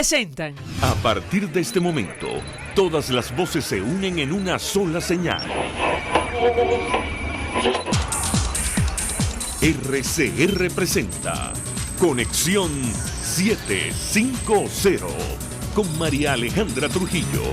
presentan. A partir de este momento, todas las voces se unen en una sola señal. RCR presenta Conexión 750 con María Alejandra Trujillo.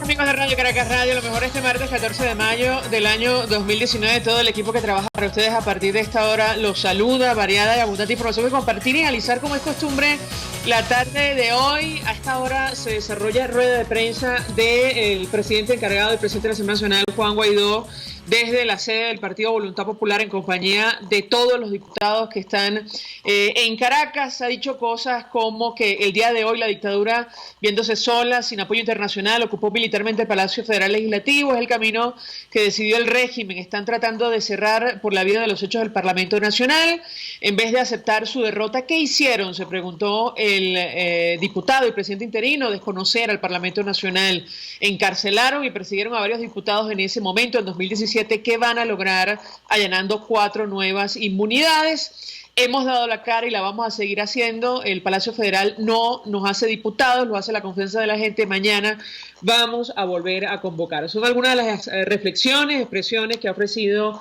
Amigos de Radio Caracas Radio, lo mejor este martes 14 de mayo del año 2019. Todo el equipo que trabaja para ustedes a partir de esta hora los saluda. Variada y abundante información que compartir y analizar, como es costumbre, la tarde de hoy. A esta hora se desarrolla rueda de prensa del presidente encargado, del presidente de la Asamblea Nacional, Juan Guaidó, desde la sede del Partido Voluntad Popular, en compañía de todos los diputados que están en Caracas. Ha dicho cosas como que el día de hoy la dictadura, viéndose sola, sin apoyo internacional, ocupó militarmente el Palacio Federal Legislativo. Es el camino que decidió el régimen. Están tratando de cerrar por la vía de los hechos del Parlamento Nacional, en vez de aceptar su derrota. ¿Qué hicieron?, se preguntó el diputado y presidente interino. Desconocer al Parlamento Nacional. Encarcelaron y persiguieron a varios diputados en ese momento, en 2017. ¿Qué van a lograr allanando 4 nuevas inmunidades? Hemos dado la cara y la vamos a seguir haciendo. El Palacio Federal no nos hace diputados, lo hace la confianza de la gente. Mañana vamos a volver a convocar. Son algunas de las reflexiones, expresiones que ha ofrecido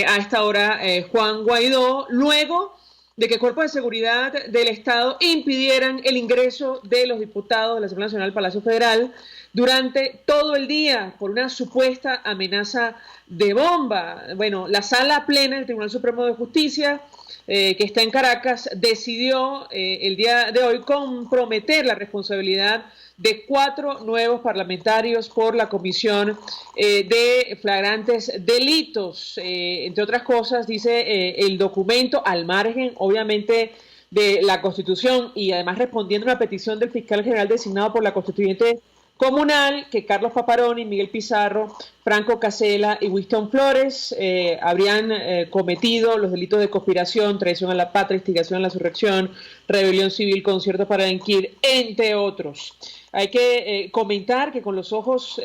a esta hora Juan Guaidó, luego de que cuerpos de seguridad del Estado impidieran el ingreso de los diputados de la Asamblea Nacional al Palacio Federal durante todo el día por una supuesta amenaza de bomba. Bueno, la sala plena del Tribunal Supremo de Justicia, que está en Caracas, decidió el día de hoy comprometer la responsabilidad de 4 nuevos parlamentarios por la comisión de flagrantes delitos. Entre otras cosas, dice el documento, al margen, obviamente, de la Constitución, y además respondiendo a una petición del fiscal general designado por la Constituyente Comunal, que Carlos Paparoni, Miguel Pizarro, Franco Casella y Winston Flores habrían cometido los delitos de conspiración, traición a la patria, instigación a la insurrección, rebelión civil, concierto para delinquir, entre otros. Hay que comentar que con los ojos,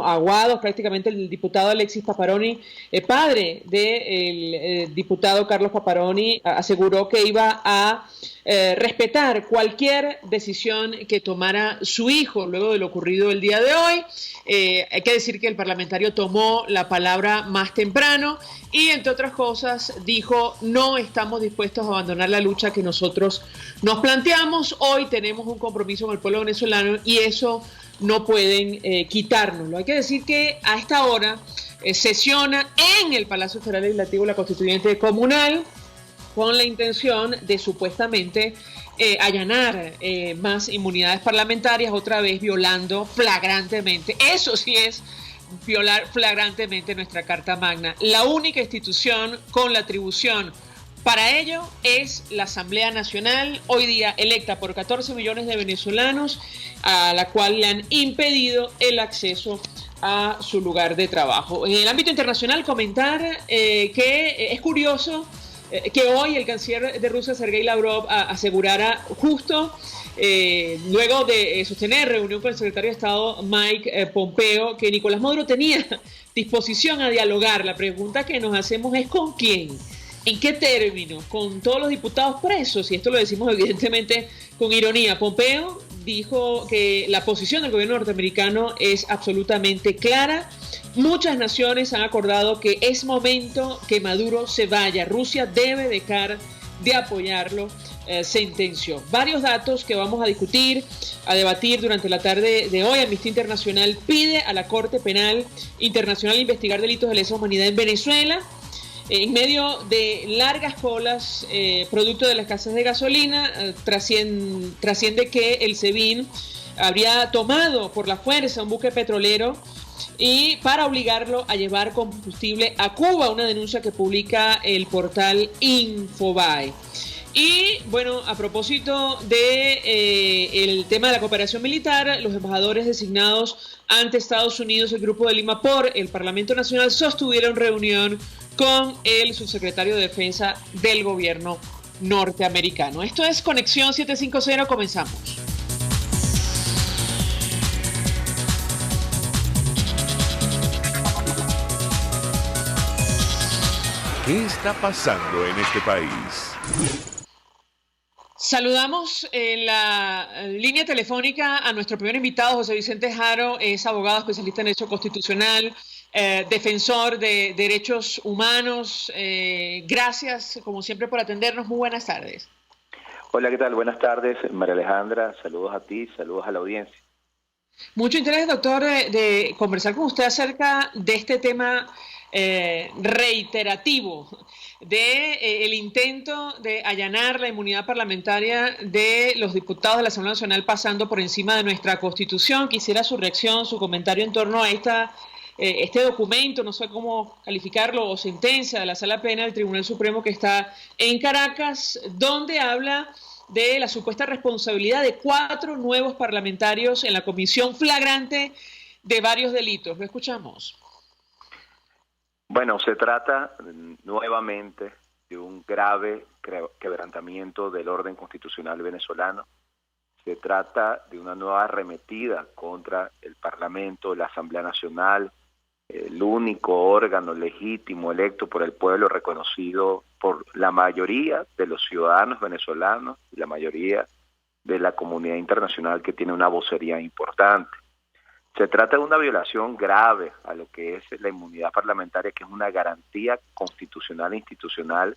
aguados prácticamente, el diputado Alexis Paparoni, padre del diputado Carlos Paparoni, aseguró que iba a respetar cualquier decisión que tomara su hijo luego de lo ocurrido el día de hoy. Hay que decir que el parlamentario tomó la palabra más temprano y, entre otras cosas, dijo: no estamos dispuestos a abandonar la lucha que nosotros nos planteamos. Hoy tenemos un compromiso con el pueblo venezolano y eso no pueden quitárnoslo. Hay que decir que a esta hora sesiona en el Palacio Federal Legislativo la Constituyente Comunal con la intención de supuestamente allanar más inmunidades parlamentarias, otra vez violando flagrantemente, eso sí es violar flagrantemente nuestra Carta Magna. La única institución con la atribución para ello es la Asamblea Nacional, hoy día electa por 14 millones de venezolanos, a la cual le han impedido el acceso a su lugar de trabajo. En el ámbito internacional, comentar que es curioso que hoy el canciller de Rusia, Sergei Lavrov, asegurara justo luego de sostener reunión con el secretario de Estado Mike Pompeo, que Nicolás Maduro tenía disposición a dialogar. La pregunta que nos hacemos es: ¿con quién? ¿En qué términos? ¿Con todos los diputados presos? Y esto lo decimos evidentemente con ironía. Pompeo dijo que la posición del gobierno norteamericano es absolutamente clara. Muchas naciones han acordado que es momento que Maduro se vaya. Rusia debe dejar de apoyarlo, sentenció. Varios datos que vamos a discutir, a debatir durante la tarde de hoy. Amnistía Internacional pide a la Corte Penal Internacional investigar delitos de lesa humanidad en Venezuela. En medio de largas colas, producto de la escasez de gasolina, trasciende que el SEBIN habría tomado por la fuerza un buque petrolero y para obligarlo a llevar combustible a Cuba, una denuncia que publica el portal Infobae. Y bueno, a propósito de el tema de la cooperación militar, los embajadores designados ante Estados Unidos, el Grupo de Lima por el Parlamento Nacional, sostuvieron reunión con el subsecretario de Defensa del gobierno norteamericano. Esto es Conexión 750, comenzamos. ¿Qué está pasando en este país? Saludamos en la línea telefónica a nuestro primer invitado, José Vicente Jaro. Es abogado especialista en Derecho Constitucional, defensor de derechos humanos. Gracias, como siempre, por atendernos. Muy buenas tardes. Hola, ¿qué tal? Buenas tardes, María Alejandra. Saludos a ti, saludos a la audiencia. Mucho interés, doctor, de conversar con usted acerca de este tema reiterativo de el intento de allanar la inmunidad parlamentaria de los diputados de la Asamblea Nacional pasando por encima de nuestra Constitución. Quisiera su reacción, su comentario en torno a este documento, no sé cómo calificarlo, o sentencia de la Sala Plena del Tribunal Supremo que está en Caracas, donde habla de la supuesta responsabilidad de 4 nuevos parlamentarios en la comisión flagrante de varios delitos. Lo escuchamos. Bueno, se trata nuevamente de un grave quebrantamiento del orden constitucional venezolano. Se trata de una nueva arremetida contra el Parlamento, la Asamblea Nacional, el único órgano legítimo electo por el pueblo, reconocido por la mayoría de los ciudadanos venezolanos y la mayoría de la comunidad internacional que tiene una vocería importante. Se trata de una violación grave a lo que es la inmunidad parlamentaria, que es una garantía constitucional e institucional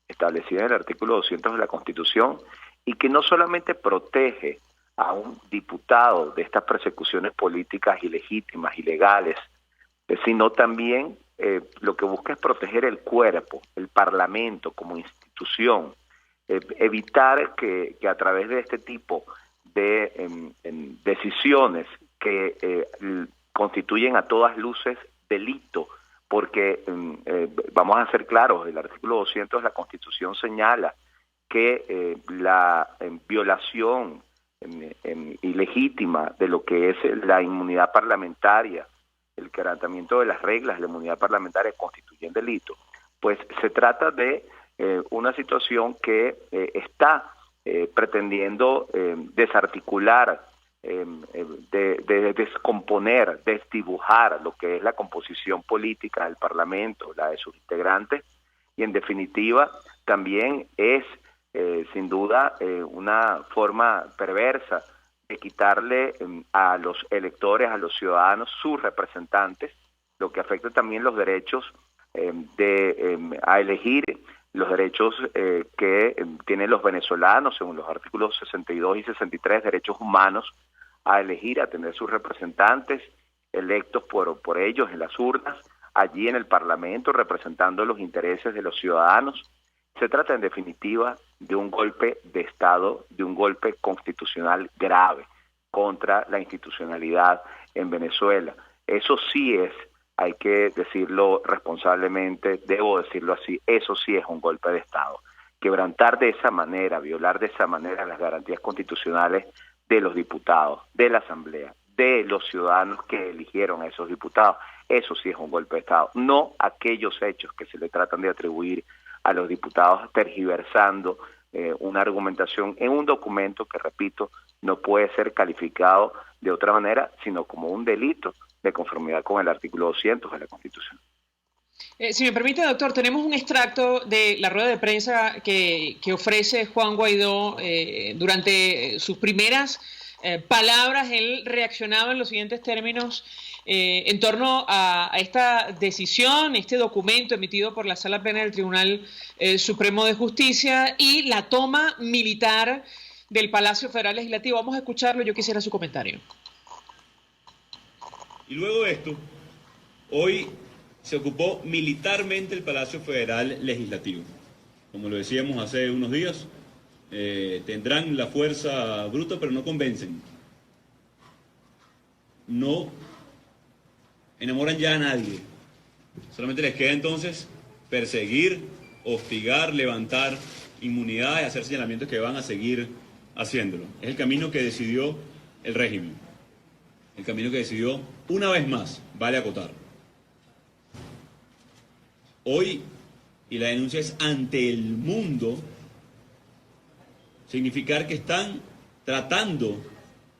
establecida en el artículo 200 de la Constitución, y que no solamente protege a un diputado de estas persecuciones políticas ilegítimas, ilegales, sino también lo que busca es proteger el cuerpo, el Parlamento como institución, evitar que a través de este tipo de decisiones que constituyen a todas luces delito, porque vamos a ser claros, el artículo 200 de la Constitución señala que la violación ilegítima de lo que es la inmunidad parlamentaria, el quebrantamiento de las reglas de la inmunidad parlamentaria constituyen delito. Pues se trata de una situación que está pretendiendo desarticular, de descomponer, desdibujar lo que es la composición política del Parlamento, la de sus integrantes, y en definitiva también es sin duda una forma perversa de quitarle a los electores, a los ciudadanos, sus representantes, lo que afecta también los derechos a elegir, los derechos que tienen los venezolanos según los artículos 62 y 63, derechos humanos, a elegir, a tener sus representantes electos por ellos en las urnas, allí en el Parlamento, representando los intereses de los ciudadanos. Se trata en definitiva de un golpe de Estado, de un golpe constitucional grave contra la institucionalidad en Venezuela. Eso sí es, hay que decirlo responsablemente, debo decirlo así, eso sí es un golpe de Estado. Quebrantar de esa manera, violar de esa manera las garantías constitucionales de los diputados, de la Asamblea, de los ciudadanos que eligieron a esos diputados, eso sí es un golpe de Estado. No aquellos hechos que se le tratan de atribuir a los diputados tergiversando una argumentación en un documento que, repito, no puede ser calificado de otra manera, sino como un delito de conformidad con el artículo 200 de la Constitución. Si me permite, doctor, tenemos un extracto de la rueda de prensa que ofrece Juan Guaidó durante sus primeras palabras. Él reaccionaba en los siguientes términos en torno a esta decisión, este documento emitido por la Sala Plena del Tribunal Supremo de Justicia y la toma militar del Palacio Federal Legislativo. Vamos a escucharlo, yo quisiera su comentario. Y luego de esto, hoy se ocupó militarmente el Palacio Federal Legislativo. Como lo decíamos hace unos días, tendrán la fuerza bruta, pero no convencen. No enamoran ya a nadie. Solamente les queda entonces perseguir, hostigar, levantar inmunidades, hacer señalamientos que van a seguir haciéndolo. Es el camino que decidió el régimen. El camino que decidió, una vez más, vale acotar. Hoy, y la denuncia es ante el mundo, significar que están tratando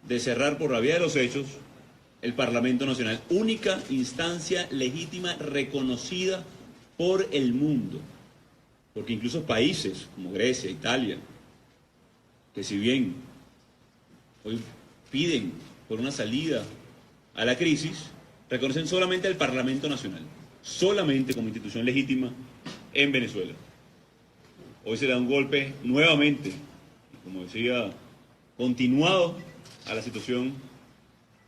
de cerrar por la vía de los hechos el Parlamento Nacional, única instancia legítima reconocida por el mundo. Porque incluso países como Grecia, Italia, que si bien hoy piden por una salida a la crisis, reconocen solamente al Parlamento Nacional, solamente como institución legítima en Venezuela. Hoy se da un golpe nuevamente, como decía, continuado a la situación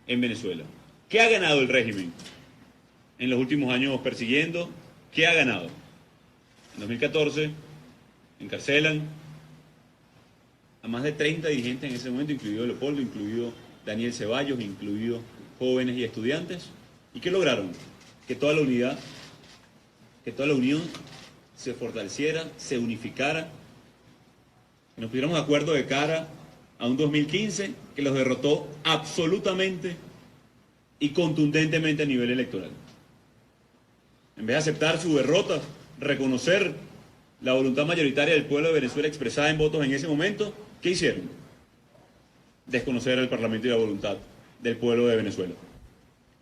en Venezuela. ¿Qué ha ganado el régimen en los últimos años persiguiendo? ¿Qué ha ganado? En 2014 encarcelan a más de 30 dirigentes en ese momento, incluido Leopoldo, incluido Daniel Ceballos, incluido jóvenes y estudiantes. ¿Y qué lograron? Que toda la unidad, que toda la unión se fortaleciera, se unificara, que nos pusiéramos de acuerdo de cara a un 2015 que los derrotó absolutamente y contundentemente a nivel electoral. En vez de aceptar su derrota, reconocer la voluntad mayoritaria del pueblo de Venezuela expresada en votos en ese momento, ¿qué hicieron? Desconocer al Parlamento y la voluntad del pueblo de Venezuela.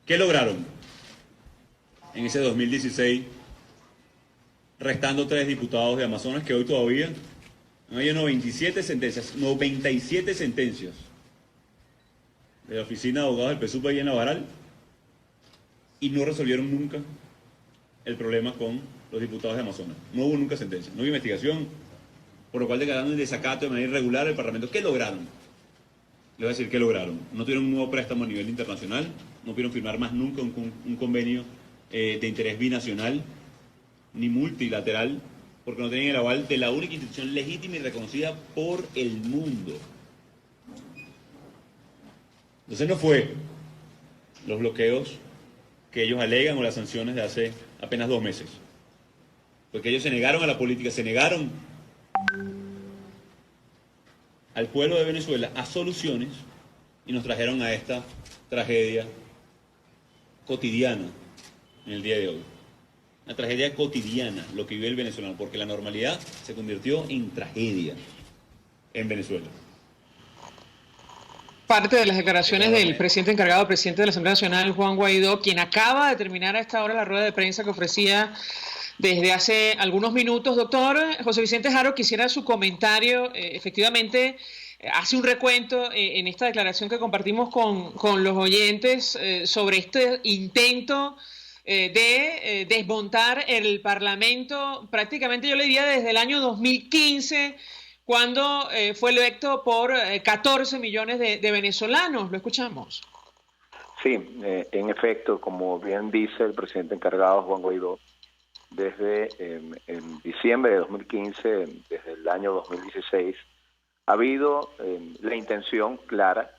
¿Qué lograron en ese 2016? Restando 3 diputados de Amazonas que hoy todavía hay 97 sentencias de la Oficina de Abogados del PSUV ahí en Navarral, y no resolvieron nunca el problema con los diputados de Amazonas. No hubo nunca sentencia, no hubo investigación, por lo cual declararon en desacato de manera irregular el Parlamento. ¿Qué lograron? Les voy a decir qué lograron. No tuvieron un nuevo préstamo a nivel internacional, no pudieron firmar más nunca un convenio de interés binacional ni multilateral, porque no tenían el aval de la única institución legítima y reconocida por el mundo. Entonces no fue los bloqueos que ellos alegan o las sanciones de hace apenas 2 meses. Porque ellos se negaron a la política, se negaron al pueblo de Venezuela a soluciones y nos trajeron a esta tragedia cotidiana en el día de hoy. Una tragedia cotidiana, lo que vive el venezolano, porque la normalidad se convirtió en tragedia en Venezuela. Parte de las declaraciones del presidente encargado, presidente de la Asamblea Nacional, Juan Guaidó, quien acaba de terminar a esta hora la rueda de prensa que ofrecía desde hace algunos minutos. Doctor José Vicente Haro, quisiera su comentario. Efectivamente, hace un recuento en esta declaración que compartimos con los oyentes sobre este intento de desmontar el Parlamento, prácticamente yo le diría desde el año 2015, cuando fue electo por 14 millones de venezolanos. Lo escuchamos. Sí, en efecto, como bien dice el presidente encargado Juan Guaidó, desde en diciembre de 2015, desde el año 2016, ha habido la intención clara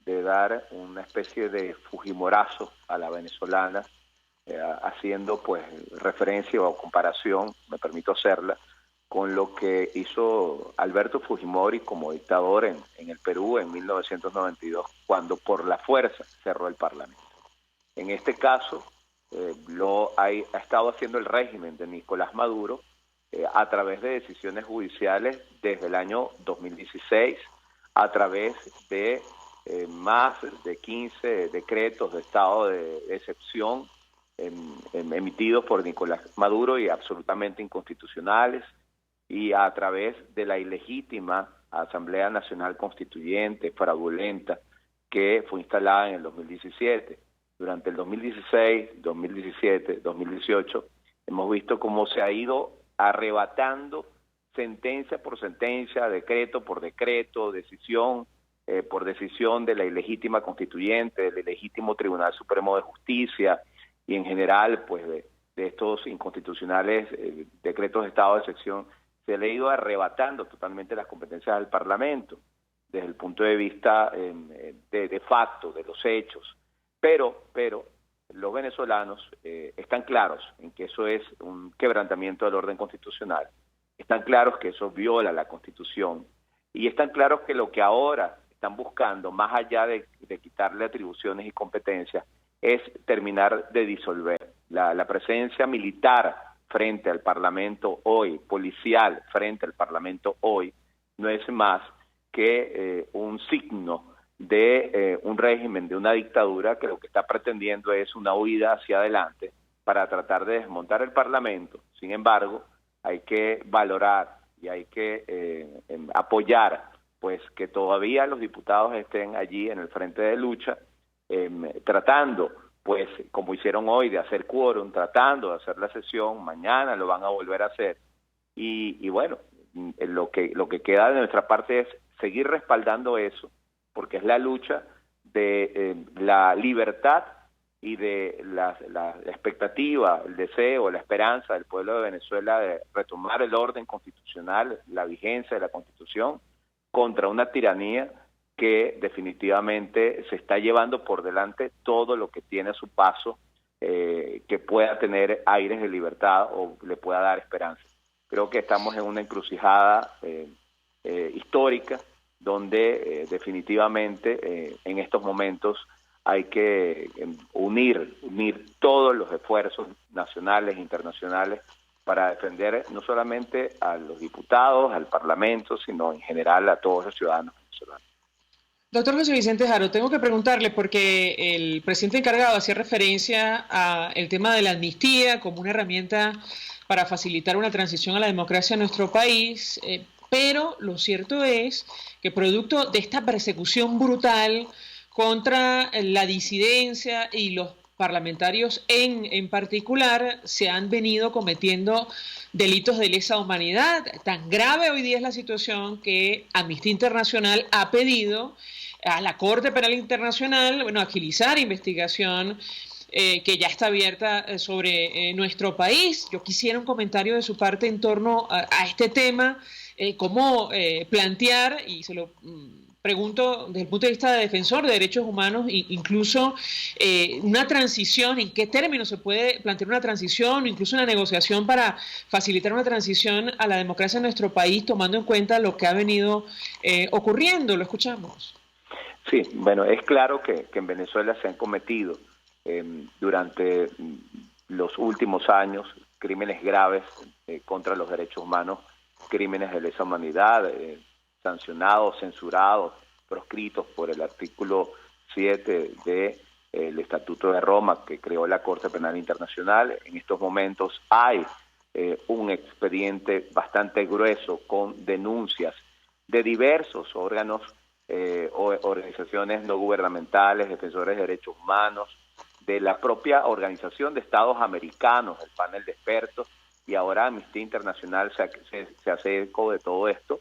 de dar una especie de fujimorazo a la venezolana, haciendo pues referencia o comparación, me permito hacerla, con lo que hizo Alberto Fujimori como dictador en el Perú en 1992, cuando por la fuerza cerró el Parlamento. En este caso, ha estado haciendo el régimen de Nicolás Maduro a través de decisiones judiciales desde el año 2016, a través de más de 15 decretos de estado de excepción emitidos por Nicolás Maduro y absolutamente inconstitucionales, y a través de la ilegítima Asamblea Nacional Constituyente, fraudulenta, que fue instalada en el 2017. Durante el 2016, 2017, 2018, hemos visto cómo se ha ido arrebatando sentencia por sentencia, decreto por decreto, decisión por decisión de la ilegítima Constituyente, del ilegítimo Tribunal Supremo de Justicia, y en general pues de estos inconstitucionales decretos de estado de excepción. Se le ha ido arrebatando totalmente las competencias del Parlamento desde el punto de vista de facto, de los hechos. Pero los venezolanos están claros en que eso es un quebrantamiento del orden constitucional, están claros que eso viola la Constitución, y están claros que lo que ahora están buscando, más allá de quitarle atribuciones y competencias, es terminar de disolver la presencia militar frente al Parlamento hoy, policial frente al Parlamento hoy, no es más que un signo de un régimen, de una dictadura que lo que está pretendiendo es una huida hacia adelante para tratar de desmontar el Parlamento. Sin embargo, hay que valorar y hay que apoyar pues que todavía los diputados estén allí en el frente de lucha, tratando, pues como hicieron hoy, de hacer quórum, tratando de hacer la sesión. Mañana lo van a volver a hacer. Y bueno, lo que queda de nuestra parte es seguir respaldando eso, porque es la lucha de la libertad y de la expectativa, el deseo, la esperanza del pueblo de Venezuela de retomar el orden constitucional, la vigencia de la Constitución, contra una tiranía que definitivamente se está llevando por delante todo lo que tiene a su paso, que pueda tener aires de libertad o le pueda dar esperanza. Creo que estamos en una encrucijada histórica, donde definitivamente en estos momentos hay que unir todos los esfuerzos nacionales e internacionales para defender no solamente a los diputados, al Parlamento, sino en general a todos los ciudadanos venezolanos. Doctor José Vicente Haro, tengo que preguntarle porque el presidente encargado hacía referencia al tema de la amnistía como una herramienta para facilitar una transición a la democracia en nuestro país, pero lo cierto es que producto de esta persecución brutal contra la disidencia y los parlamentarios en particular, se han venido cometiendo delitos de lesa humanidad. Tan grave hoy día es la situación que Amnistía Internacional ha pedido a la Corte Penal Internacional, agilizar investigación que ya está abierta sobre nuestro país. Yo quisiera un comentario de su parte en torno a este tema, cómo plantear, y se lo pregunto desde el punto de vista de defensor de derechos humanos, incluso una transición, en qué términos se puede plantear una transición, o incluso una negociación para facilitar una transición a la democracia en nuestro país, tomando en cuenta lo que ha venido ocurriendo. Lo escuchamos. Sí, bueno, es claro que en Venezuela se han cometido durante los últimos años crímenes graves contra los derechos humanos, crímenes de lesa humanidad, sancionados, censurados, proscritos por el artículo 7 del Estatuto de Roma que creó la Corte Penal Internacional. En estos momentos hay un expediente bastante grueso con denuncias de diversos órganos o organizaciones no gubernamentales, defensores de derechos humanos, de la propia Organización de Estados Americanos, el panel de expertos, y ahora Amnistía Internacional se hace eco de todo esto,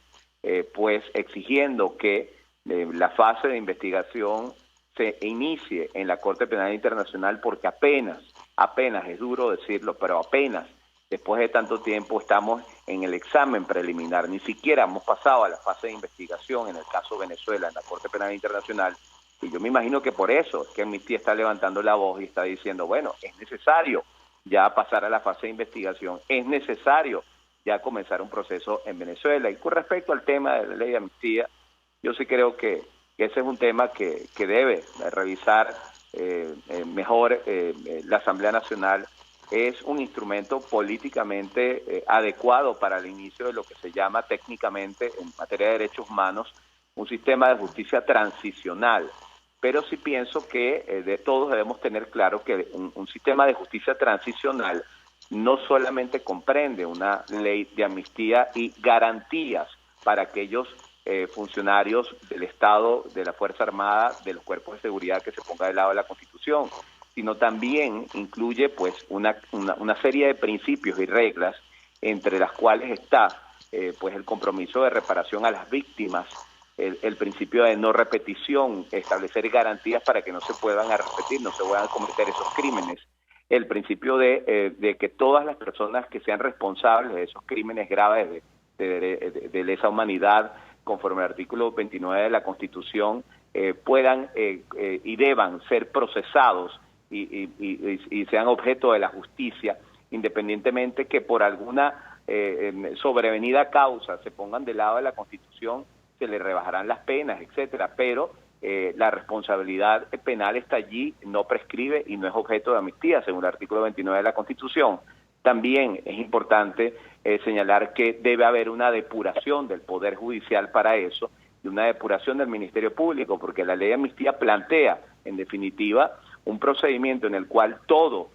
pues exigiendo que la fase de investigación se inicie en la Corte Penal Internacional, porque apenas, es duro decirlo, pero apenas después de tanto tiempo estamos en el examen preliminar, ni siquiera hemos pasado a la fase de investigación en el caso Venezuela en la Corte Penal Internacional, y yo me imagino que por eso es que Amnistía está levantando la voz y está diciendo, bueno, es necesario ya pasar a la fase de investigación, es necesario ya comenzar un proceso en Venezuela. Y con respecto al tema de la ley de amnistía, yo sí creo que ese es un tema que debe revisar mejor la Asamblea Nacional. Es un instrumento políticamente adecuado para el inicio de lo que se llama técnicamente, en materia de derechos humanos, un sistema de justicia transicional. Pero sí pienso que de todos debemos tener claro que un sistema de justicia transicional no solamente comprende una ley de amnistía y garantías para aquellos funcionarios del Estado, de la Fuerza Armada, de los cuerpos de seguridad que se ponga del lado de la Constitución, sino también incluye pues una serie de principios y reglas, entre las cuales está pues el compromiso de reparación a las víctimas, el principio de no repetición, establecer garantías para que no se puedan repetir, no se puedan cometer esos crímenes, el principio de que todas las personas que sean responsables de esos crímenes graves de lesa humanidad, conforme al artículo 29 de la Constitución, puedan y deban ser procesados y sean objeto de la justicia, independientemente que por alguna sobrevenida causa se pongan del lado de la Constitución, se le rebajarán las penas, etcétera, pero la responsabilidad penal está allí, no prescribe y no es objeto de amnistía, según el artículo 29 de la Constitución. También es importante señalar que debe haber una depuración del Poder Judicial para eso, y una depuración del Ministerio Público, porque la ley de amnistía plantea, en definitiva, un procedimiento en el cual todo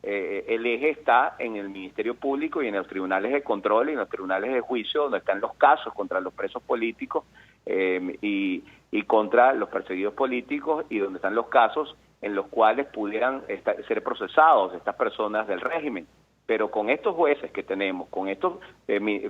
el eje está en el Ministerio Público y en los tribunales de control y en los tribunales de juicio, donde están los casos contra los presos políticos y contra los perseguidos políticos, y donde están los casos en los cuales pudieran ser procesados estas personas del régimen. Pero con estos jueces que tenemos, con estos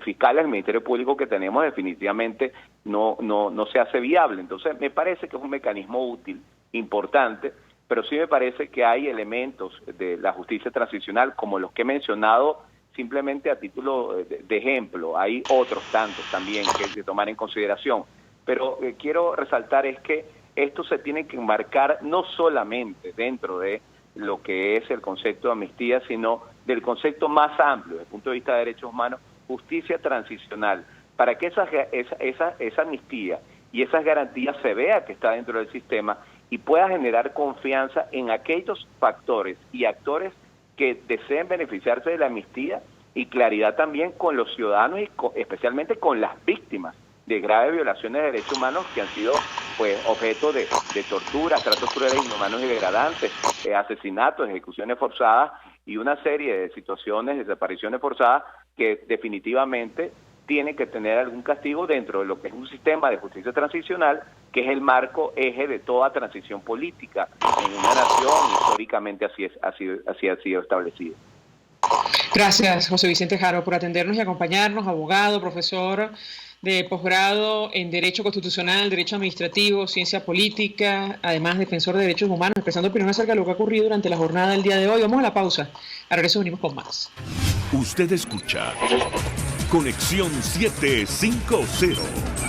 fiscales del Ministerio Público que tenemos, definitivamente no se hace viable. Entonces, me parece que es un mecanismo útil, importante, pero sí me parece que hay elementos de la justicia transicional, como los que he mencionado, simplemente a título de ejemplo. Hay otros tantos también que hay que tomar en consideración. Pero quiero resaltar es que esto se tiene que enmarcar no solamente dentro de lo que es el concepto de amnistía, sino del concepto más amplio, desde el punto de vista de derechos humanos, justicia transicional, para que esa amnistía y esas garantías se vea que está dentro del sistema y pueda generar confianza en aquellos factores y actores que deseen beneficiarse de la amnistía, y claridad también con los ciudadanos y especialmente con las víctimas de graves violaciones de derechos humanos que han sido objeto de tortura, tratos crueles, inhumanos y degradantes, asesinatos, ejecuciones forzadas y una serie de situaciones de desapariciones forzadas que definitivamente tienen que tener algún castigo dentro de lo que es un sistema de justicia transicional, que es el marco eje de toda transición política en una nación. Históricamente así ha sido establecido. Gracias, José Vicente Jaro, por atendernos y acompañarnos, abogado, profesor de posgrado en Derecho Constitucional, Derecho Administrativo, Ciencia Política, además defensor de derechos humanos, expresando opinión acerca de lo que ha ocurrido durante la jornada del día de hoy. Vamos a la pausa. A regreso venimos con más. Usted escucha Conexión 750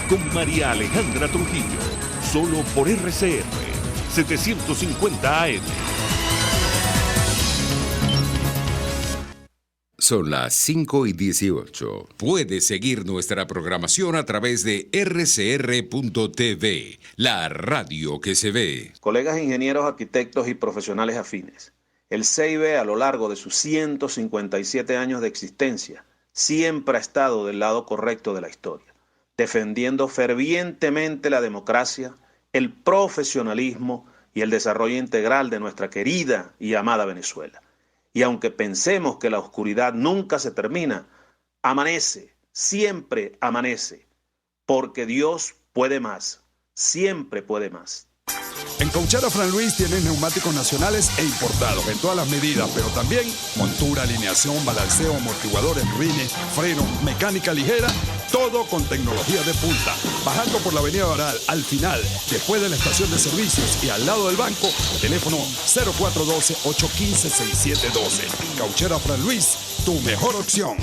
con María Alejandra Trujillo, solo por RCR 750 AM. Son las 5:18. Puedes seguir nuestra programación a través de rcr.tv, la radio que se ve. Colegas ingenieros, arquitectos y profesionales afines, el CIB, a lo largo de sus 157 años de existencia, siempre ha estado del lado correcto de la historia, defendiendo fervientemente la democracia, el profesionalismo y el desarrollo integral de nuestra querida y amada Venezuela. Y aunque pensemos que la oscuridad nunca se termina, amanece, siempre amanece, porque Dios puede más, siempre puede más. En Cauchera Fran Luis tienes neumáticos nacionales e importados en todas las medidas, pero también montura, alineación, balanceo, amortiguadores, rines, freno, mecánica ligera, todo con tecnología de punta. Bajando por la avenida Baral, al final, después de la estación de servicios y al lado del banco, teléfono 0412-815-6712. Cauchera Fran Luis, tu mejor opción.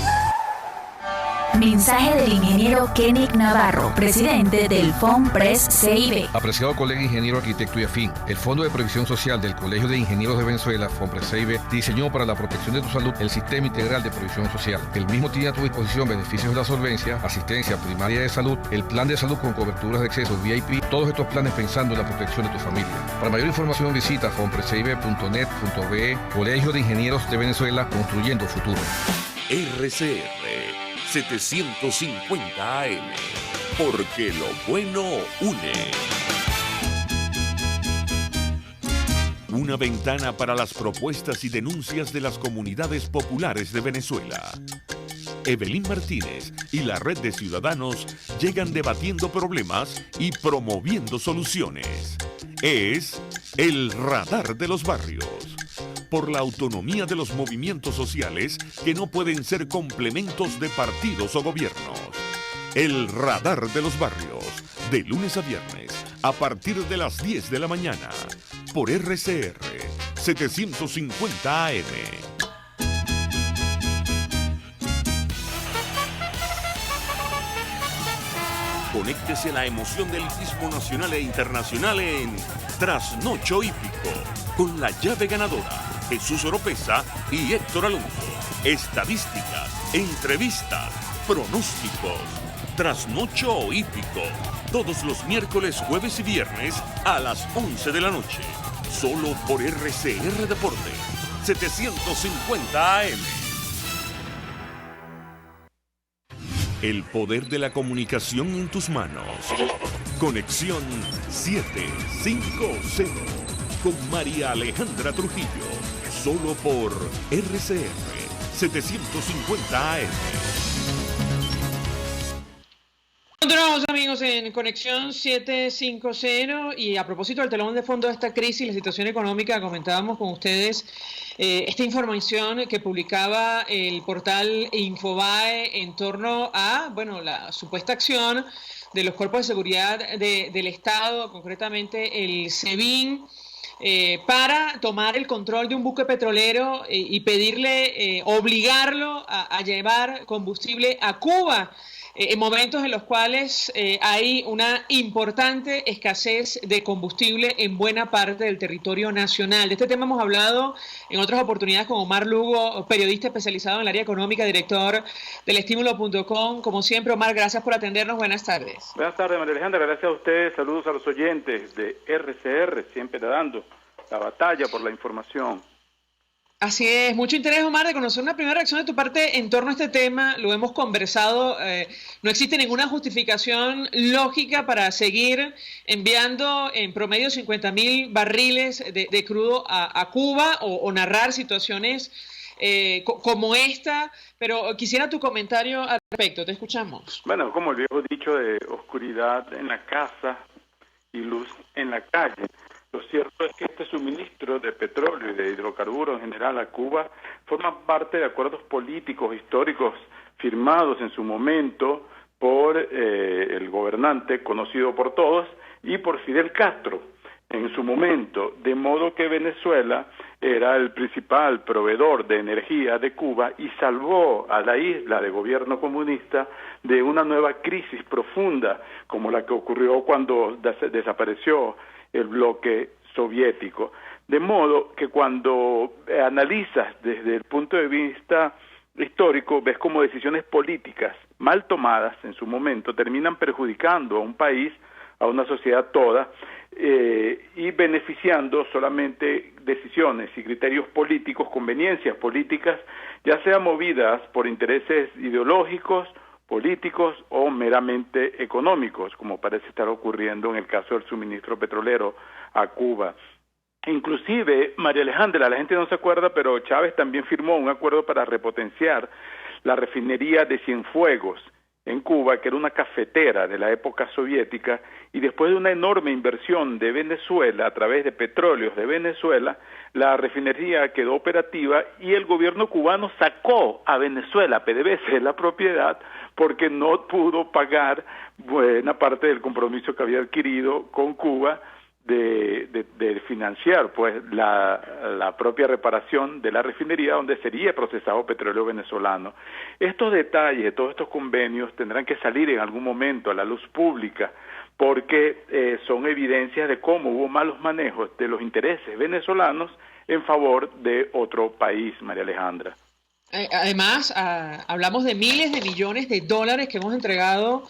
Mensaje del ingeniero Kenick Navarro, presidente del FONPRES CIB. Apreciado colega ingeniero, arquitecto y afín, el Fondo de Previsión Social del Colegio de Ingenieros de Venezuela, FONPRES CIB, diseñó para la protección de tu salud el Sistema Integral de Previsión Social. El mismo tiene a tu disposición beneficios de la solvencia, asistencia primaria de salud, el plan de salud con coberturas de acceso VIP, todos estos planes pensando en la protección de tu familia. Para mayor información visita fonprescibe.net.be, Colegio de Ingenieros de Venezuela, construyendo futuro. RCR 750 AM, porque lo bueno une. Una ventana para las propuestas y denuncias de las comunidades populares de Venezuela. Evelyn Martínez y la Red de Ciudadanos llegan debatiendo problemas y promoviendo soluciones. Es el Radar de los Barrios. Por la autonomía de los movimientos sociales que no pueden ser complementos de partidos o gobiernos. El Radar de los Barrios, de lunes a viernes, a partir de las 10 de la mañana, por RCR 750 AM. Conéctese a la emoción del hippismo nacional e internacional en Trasnocho Hípico, con la llave ganadora, Jesús Oropesa y Héctor Alonso. Estadísticas, entrevistas, pronósticos. Trasnocho Hípico, todos los miércoles, jueves y viernes a las 11 de la noche. Solo por RCR Deportes, 750 AM. El poder de la comunicación en tus manos. Conexión 750 con María Alejandra Trujillo. solo por RCR 750 AM. Continuamos, amigos, en Conexión 750, y a propósito del telón de fondo de esta crisis, la situación económica, comentábamos con ustedes esta información que publicaba el portal Infobae en torno a, bueno, la supuesta acción de los cuerpos de seguridad del Estado, concretamente el SEBIN, para tomar el control de un buque petrolero y pedirle, obligarlo a llevar combustible a Cuba, en momentos en los cuales hay una importante escasez de combustible en buena parte del territorio nacional. De este tema hemos hablado en otras oportunidades con Omar Lugo, periodista especializado en el área económica, director del Estímulo.com. Como siempre, Omar, gracias por atendernos. Buenas tardes. Buenas tardes, María Alejandra. Gracias a ustedes. Saludos a los oyentes de RCR, siempre dando la batalla por la información. Así es, mucho interés, Omar, de conocer una primera reacción de tu parte en torno a este tema. Lo hemos conversado, no existe ninguna justificación lógica para seguir enviando en promedio 50.000 barriles de crudo a Cuba o narrar situaciones como esta, pero quisiera tu comentario al respecto. Te escuchamos. Bueno, como el viejo dicho de oscuridad en la casa y luz en la calle. Lo cierto es que este suministro de petróleo y de hidrocarburos en general a Cuba forma parte de acuerdos políticos históricos firmados en su momento por el gobernante conocido por todos y por Fidel Castro en su momento, de modo que Venezuela era el principal proveedor de energía de Cuba y salvó a la isla de gobierno comunista de una nueva crisis profunda como la que ocurrió cuando desapareció el bloque soviético. De modo que cuando analizas desde el punto de vista histórico, ves como decisiones políticas mal tomadas en su momento terminan perjudicando a un país, a una sociedad toda, y beneficiando solamente decisiones y criterios políticos, conveniencias políticas, ya sean movidas por intereses ideológicos, políticos o meramente económicos, como parece estar ocurriendo en el caso del suministro petrolero a Cuba. Inclusive, María Alejandra, la gente no se acuerda, pero Chávez también firmó un acuerdo para repotenciar la refinería de Cienfuegos en Cuba, que era una cafetera de la época soviética, y después de una enorme inversión de Venezuela a través de petróleos de Venezuela, la refinería quedó operativa y el gobierno cubano sacó a Venezuela, PDVSA, la propiedad, porque no pudo pagar buena parte del compromiso que había adquirido con Cuba de financiar pues la propia reparación de la refinería donde sería procesado petróleo venezolano. Estos detalles, todos estos convenios tendrán que salir en algún momento a la luz pública porque son evidencias de cómo hubo malos manejos de los intereses venezolanos en favor de otro país, María Alejandra. Además, hablamos de miles de millones de dólares que hemos entregado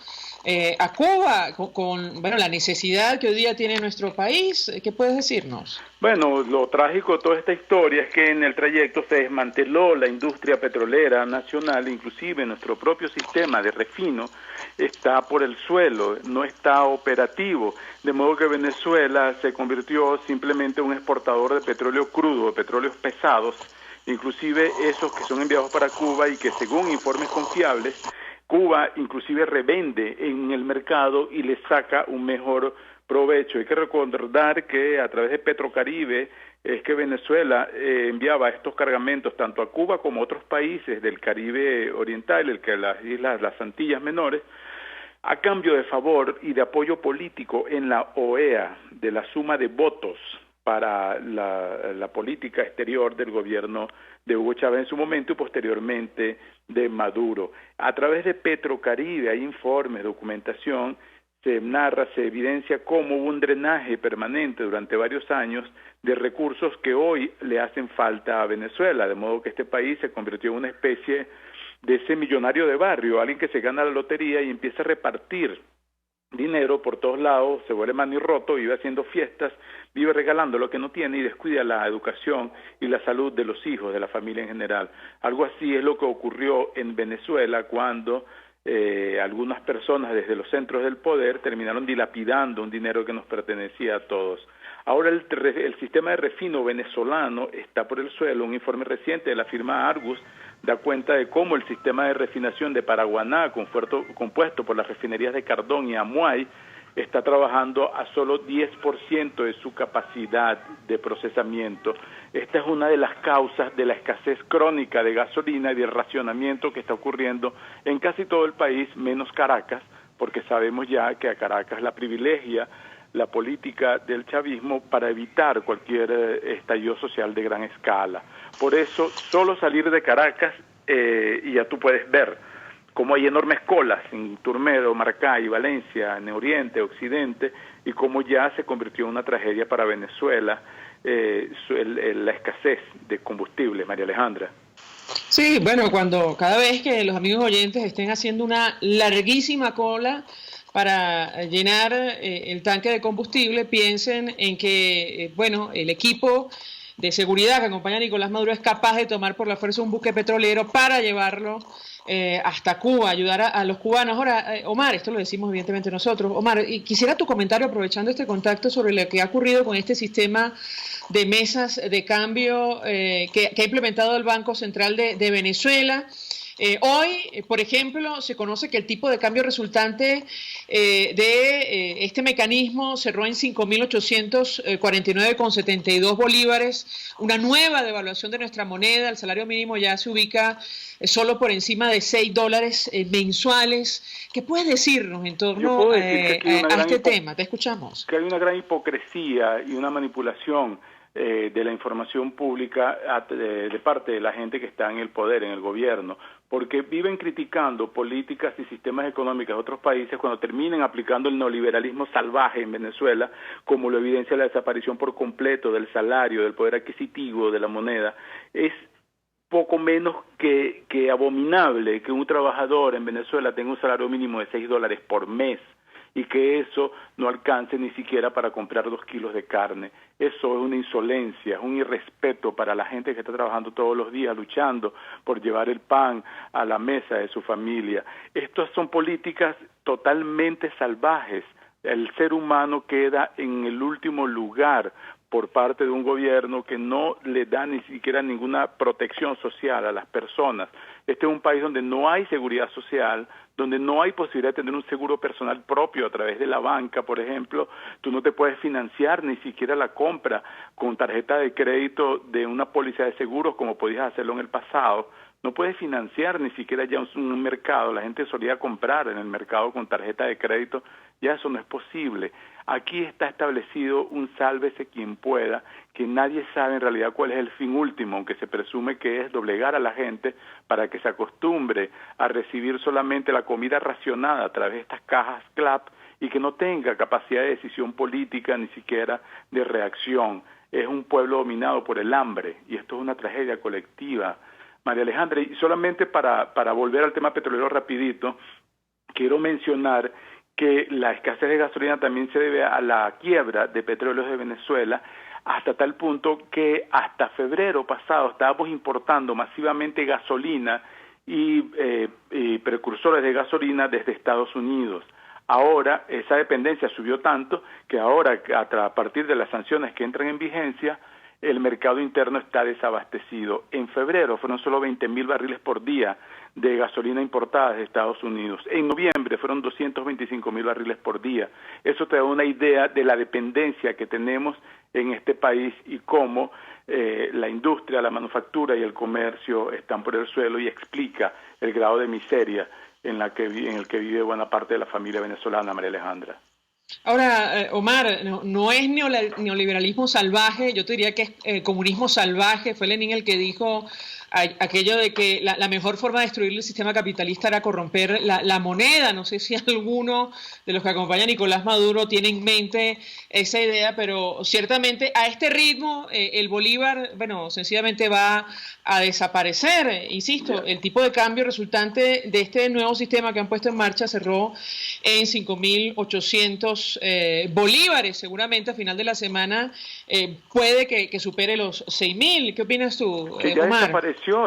a Cuba con bueno, la necesidad que hoy día tiene nuestro país. ¿Qué puedes decirnos? Bueno, lo trágico de toda esta historia es que en el trayecto se desmanteló la industria petrolera nacional, inclusive nuestro propio sistema de refino está por el suelo, no está operativo, de modo que Venezuela se convirtió simplemente en un exportador de petróleo crudo, de petróleos pesados, inclusive esos que son enviados para Cuba y que según informes confiables, Cuba inclusive revende en el mercado y le saca un mejor provecho. Hay que recordar que a través de Petrocaribe es que Venezuela enviaba estos cargamentos tanto a Cuba como a otros países del Caribe Oriental, el que las islas, las Antillas Menores, a cambio de favor y de apoyo político en la OEA, de la suma de votos para la política exterior del gobierno de Hugo Chávez en su momento y posteriormente de Maduro. A través de Petrocaribe hay informes, documentación, se narra, se evidencia cómo hubo un drenaje permanente durante varios años de recursos que hoy le hacen falta a Venezuela, de modo que este país se convirtió en una especie de ese millonario de barrio, alguien que se gana la lotería y empieza a repartir dinero por todos lados, se vuelve manirroto, vive haciendo fiestas, vive regalando lo que no tiene y descuida la educación y la salud de los hijos, de la familia en general. Algo así es lo que ocurrió en Venezuela cuando algunas personas desde los centros del poder terminaron dilapidando un dinero que nos pertenecía a todos. Ahora el sistema de refino venezolano está por el suelo. Un informe reciente de la firma Argus da cuenta de cómo el sistema de refinación de Paraguaná, compuesto por las refinerías de Cardón y Amuay, está trabajando a solo 10% de su capacidad de procesamiento. Esta es una de las causas de la escasez crónica de gasolina y del racionamiento que está ocurriendo en casi todo el país, menos Caracas, porque sabemos ya que a Caracas la privilegia la política del chavismo para evitar cualquier estallido social de gran escala. Por eso, solo salir de Caracas, y ya tú puedes ver cómo hay enormes colas en Turmero, Maracay, Valencia, en Oriente, Occidente, y cómo ya se convirtió en una tragedia para Venezuela la escasez de combustible, María Alejandra. Sí, bueno, cada vez que los amigos oyentes estén haciendo una larguísima cola para llenar el tanque de combustible, piensen en que, el equipo de seguridad que acompaña a Nicolás Maduro es capaz de tomar por la fuerza un buque petrolero para llevarlo hasta Cuba, ayudar a los cubanos. Ahora, Omar, esto lo decimos evidentemente nosotros. Omar, y quisiera tu comentario aprovechando este contacto sobre lo que ha ocurrido con este sistema de mesas de cambio que ha implementado el Banco Central de Venezuela. Hoy, por ejemplo, se conoce que el tipo de cambio resultante de este mecanismo cerró en 5.849,72 bolívares, una nueva devaluación de nuestra moneda. El salario mínimo ya se ubica solo por encima de $6 mensuales. ¿Qué puedes decirnos en torno a este tema? Te escuchamos. Que hay una gran hipocresía y una manipulación de la información pública de parte de la gente que está en el poder, en el gobierno, porque viven criticando políticas y sistemas económicos de otros países cuando terminen aplicando el neoliberalismo salvaje en Venezuela, como lo evidencia la desaparición por completo del salario, del poder adquisitivo, de la moneda. Es poco menos que abominable que un trabajador en Venezuela tenga un salario mínimo de $6 por mes y que eso no alcance ni siquiera para comprar 2 kilos de carne. Eso es una insolencia, es un irrespeto para la gente que está trabajando todos los días, luchando por llevar el pan a la mesa de su familia. Estas son políticas totalmente salvajes. El ser humano queda en el último lugar por parte de un gobierno que no le da ni siquiera ninguna protección social a las personas. Este es un país donde no hay seguridad social, donde no hay posibilidad de tener un seguro personal propio a través de la banca, por ejemplo. Tú no te puedes financiar ni siquiera la compra con tarjeta de crédito de una póliza de seguros como podías hacerlo en el pasado. No puedes financiar ni siquiera ya un mercado. La gente solía comprar en el mercado con tarjeta de crédito. Ya eso no es posible. Aquí está establecido un sálvese quien pueda, que nadie sabe en realidad cuál es el fin último, aunque se presume que es doblegar a la gente para que se acostumbre a recibir solamente la comida racionada a través de estas cajas CLAP y que no tenga capacidad de decisión política ni siquiera de reacción. Es un pueblo dominado por el hambre y esto es una tragedia colectiva. María Alejandra, y solamente para volver al tema petrolero rapidito, quiero mencionar que la escasez de gasolina también se debe a la quiebra de Petróleos de Venezuela, hasta tal punto que hasta febrero pasado estábamos importando masivamente gasolina y precursores de gasolina desde Estados Unidos. Ahora esa dependencia subió tanto que ahora, a partir de las sanciones que entran en vigencia, el mercado interno está desabastecido. En febrero fueron solo 20,000 barriles por día de gasolina importada de Estados Unidos. En noviembre fueron 225,000 barriles por día. Eso te da una idea de la dependencia que tenemos en este país y cómo la industria, la manufactura y el comercio están por el suelo, y explica el grado de miseria en el que vive buena parte de la familia venezolana, María Alejandra. Ahora, Omar, no es neoliberalismo salvaje, yo te diría que es comunismo salvaje. Fue Lenin el que dijo aquello de que la mejor forma de destruir el sistema capitalista era corromper la moneda. No sé si alguno de los que acompaña a Nicolás Maduro tiene en mente esa idea, pero ciertamente a este ritmo el bolívar, sencillamente va a desaparecer. Insisto, el tipo de cambio resultante de este nuevo sistema que han puesto en marcha cerró en 5.800 bolívares. Seguramente a final de la semana puede que supere los 6.000. ¿Qué opinas tú, Omar?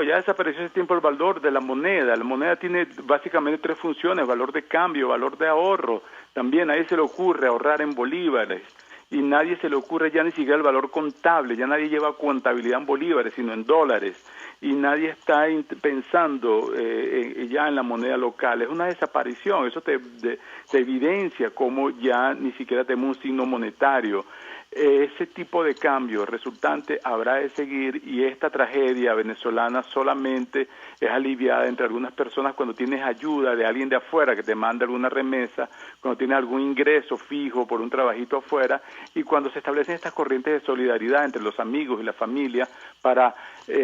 Ya desapareció ese tiempo el valor de la moneda. La moneda tiene básicamente 3 funciones: valor de cambio, valor de ahorro. También a él se le ocurre ahorrar en bolívares. y nadie se le ocurre ya ni siquiera el valor contable, ya nadie lleva contabilidad en bolívares, sino en dólares, y nadie está pensando ya en la moneda local. Es una desaparición, eso te evidencia cómo ya ni siquiera tenemos un signo monetario. Ese tipo de cambio resultante habrá de seguir, y esta tragedia venezolana solamente es aliviada entre algunas personas cuando tienes ayuda de alguien de afuera que te manda alguna remesa, cuando tienes algún ingreso fijo por un trabajito afuera, y cuando se establecen estas corrientes de solidaridad entre los amigos y la familia para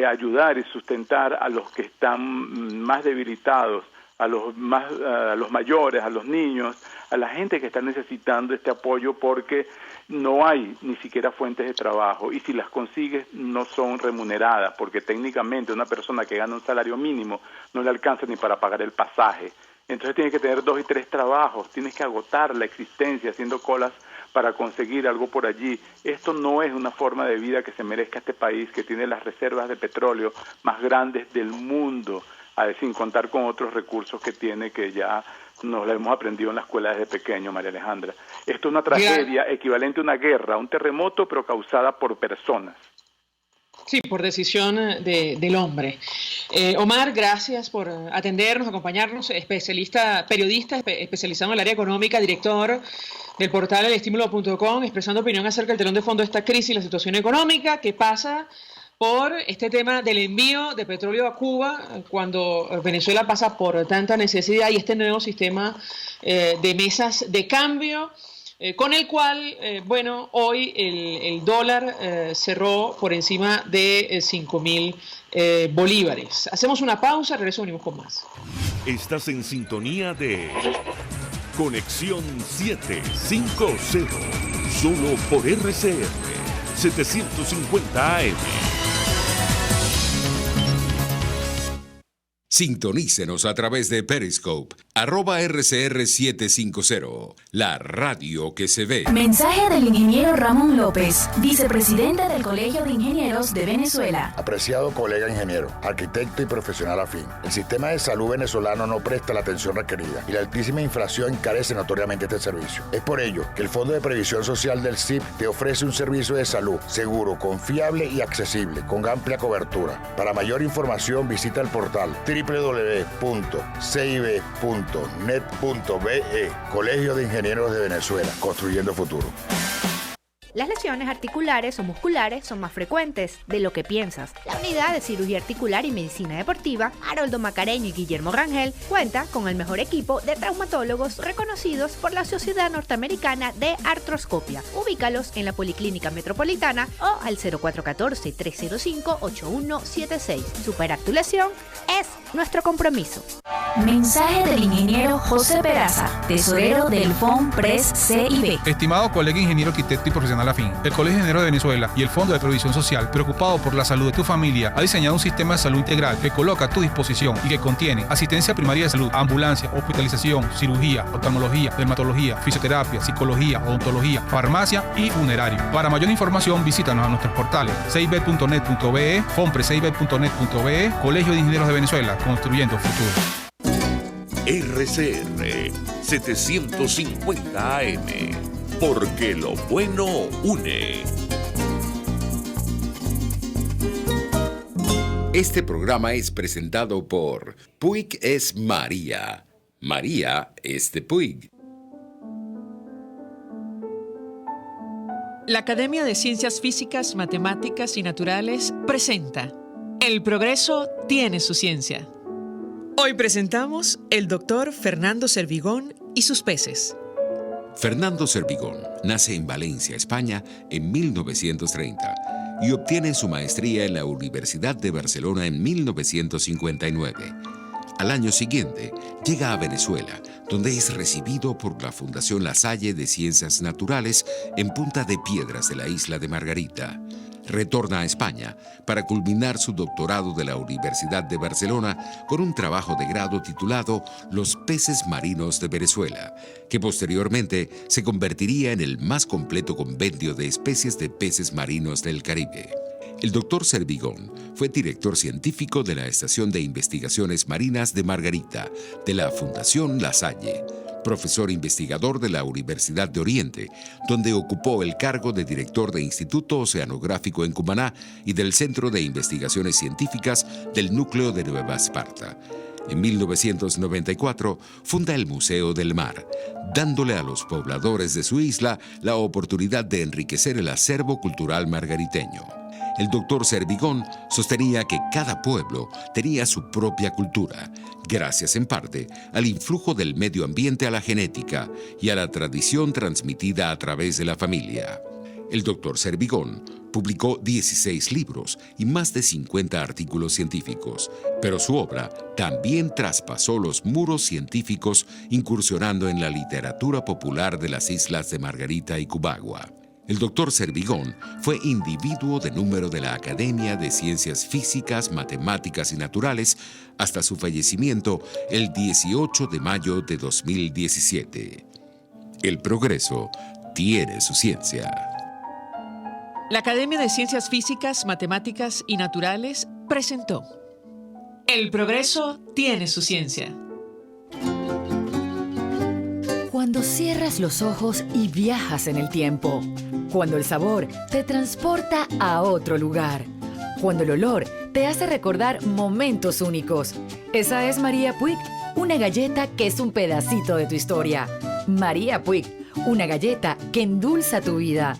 ayudar y sustentar a los que están más debilitados, a los mayores, a los niños, a la gente que está necesitando este apoyo, porque no hay ni siquiera fuentes de trabajo, y si las consigues no son remuneradas, porque técnicamente una persona que gana un salario mínimo no le alcanza ni para pagar el pasaje. Entonces tienes que tener 2 y 3 trabajos, tienes que agotar la existencia haciendo colas para conseguir algo por allí. Esto no es una forma de vida que se merezca este país, que tiene las reservas de petróleo más grandes del mundo, sin contar con otros recursos que tiene, que ya nos lo hemos aprendido en la escuela desde pequeño, María Alejandra. Esto es una tragedia equivalente a una guerra, un terremoto, pero causada por personas. Sí, por decisión del hombre. Omar, gracias por atendernos, acompañarnos, periodista especializado en el área económica, director del portal elestimulo.com, expresando opinión acerca del telón de fondo de esta crisis y la situación económica que pasa por este tema del envío de petróleo a Cuba, cuando Venezuela pasa por tanta necesidad, y este nuevo sistema de mesas de cambio, con el cual, hoy el dólar cerró por encima de 5.000 bolívares. Hacemos una pausa, regreso, venimos con más. Estás en sintonía de Conexión 750, solo por RCR 750 AM. Sintonícenos a través de Periscope, @RCR750, la radio que se ve. Mensaje del ingeniero Ramón López, vicepresidente del Colegio de Ingenieros de Venezuela. Apreciado colega ingeniero, arquitecto y profesional afín, el sistema de salud venezolano no presta la atención requerida y la altísima inflación encarece notoriamente este servicio. Es por ello que el Fondo de Previsión Social del CIP te ofrece un servicio de salud seguro, confiable y accesible, con amplia cobertura. Para mayor información visita el portal www.cib.net.be, Colegio de Ingenieros de Venezuela, construyendo futuro. Las lesiones articulares o musculares son más frecuentes de lo que piensas. La Unidad de Cirugía Articular y Medicina Deportiva, Haroldo Macareño y Guillermo Rangel, cuenta con el mejor equipo de traumatólogos reconocidos por la Sociedad Norteamericana de Artroscopia. Ubícalos en la Policlínica Metropolitana o al 0414-305-8176. Superar tu lesión es nuestro compromiso. Mensaje del ingeniero José Peraza, tesorero del FOMPRES CIB. Estimado colega ingeniero, arquitecto y profesional afín, el Colegio de Ingenieros de Venezuela y el Fondo de Previsión Social, preocupado por la salud de tu familia, ha diseñado un sistema de salud integral que coloca a tu disposición y que contiene asistencia primaria de salud, ambulancia, hospitalización, cirugía, oftalmología, dermatología, fisioterapia, psicología, odontología, farmacia y funerario. Para mayor información, visítanos a nuestros portales cib.net.be, fomprecib.net.be, Colegio de Ingenieros de Venezuela, construyendo futuro. RCR 750 AM, porque lo bueno une. Este programa es presentado por Puig es María. María es de Puig. La Academia de Ciencias Físicas, Matemáticas y Naturales presenta El progreso tiene su ciencia. Hoy presentamos el doctor Fernando Servigón y sus peces. Fernando Servigón nace en Valencia, España, en 1930 y obtiene su maestría en la Universidad de Barcelona en 1959. Al año siguiente, llega a Venezuela, donde es recibido por la Fundación La Salle de Ciencias Naturales en Punta de Piedras de la isla de Margarita. Retorna a España para culminar su doctorado de la Universidad de Barcelona con un trabajo de grado titulado Los peces marinos de Venezuela, que posteriormente se convertiría en el más completo compendio de especies de peces marinos del Caribe. El doctor Servigón fue director científico de la Estación de Investigaciones Marinas de Margarita, de la Fundación La Salle. profesor investigador de la Universidad de Oriente, donde ocupó el cargo de director de Instituto Oceanográfico en Cumaná y del Centro de Investigaciones Científicas del Núcleo de Nueva Esparta. En 1994 funda el Museo del Mar, dándole a los pobladores de su isla la oportunidad de enriquecer el acervo cultural margariteño. El doctor Servigón sostenía que cada pueblo tenía su propia cultura, gracias en parte al influjo del medio ambiente a la genética y a la tradición transmitida a través de la familia. El doctor Servigón publicó 16 libros y más de 50 artículos científicos, pero su obra también traspasó los muros científicos incursionando en la literatura popular de las islas de Margarita y Cubagua. El doctor Servigón fue individuo de número de la Academia de Ciencias Físicas, Matemáticas y Naturales hasta su fallecimiento el 18 de mayo de 2017. El progreso tiene su ciencia. La Academia de Ciencias Físicas, Matemáticas y Naturales presentó El progreso tiene su ciencia. Cuando cierras los ojos y viajas en el tiempo. Cuando el sabor te transporta a otro lugar. Cuando el olor te hace recordar momentos únicos. Esa es María Puig, una galleta que es un pedacito de tu historia. María Puig, una galleta que endulza tu vida.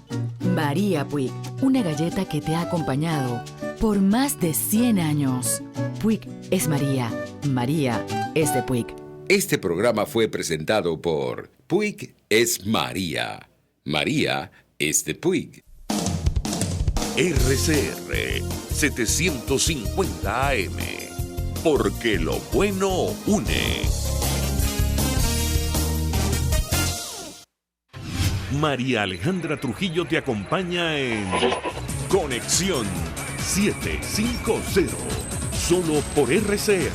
María Puig, una galleta que te ha acompañado por más de 100 años. Puig es María. María es de Puig. Este programa fue presentado por Puig es María. María es de Puig. RCR 750 AM. Porque lo bueno une. María Alejandra Trujillo te acompaña en Conexión 750. Solo por RCR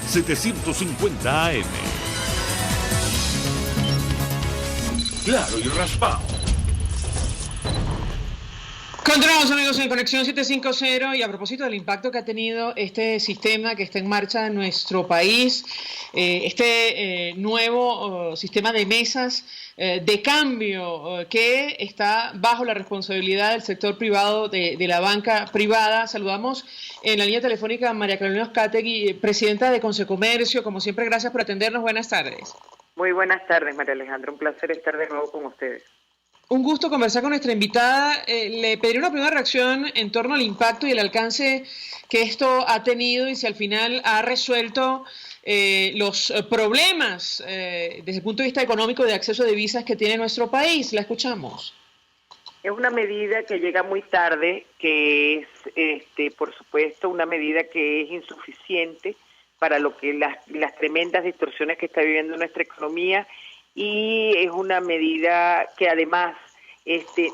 750 AM. Claro y raspado. Continuamos, amigos, en Conexión 750 y a propósito del impacto que ha tenido este sistema que está en marcha en nuestro país, nuevo sistema de mesas de cambio que está bajo la responsabilidad del sector privado, de la banca privada. Saludamos en la línea telefónica a María Carolina Uzcategui, presidenta de Consecomercio. Como siempre, gracias por atendernos. Buenas tardes. Muy buenas tardes, María Alejandra. Un placer estar de nuevo con ustedes. Un gusto conversar con nuestra invitada. Le pediré una primera reacción en torno al impacto y el alcance que esto ha tenido y si al final ha resuelto los problemas desde el punto de vista económico de acceso a divisas que tiene nuestro país. La escuchamos. Es una medida que llega muy tarde, que es, por supuesto, una medida que es insuficiente para lo que las tremendas distorsiones que está viviendo nuestra economía, y es una medida que además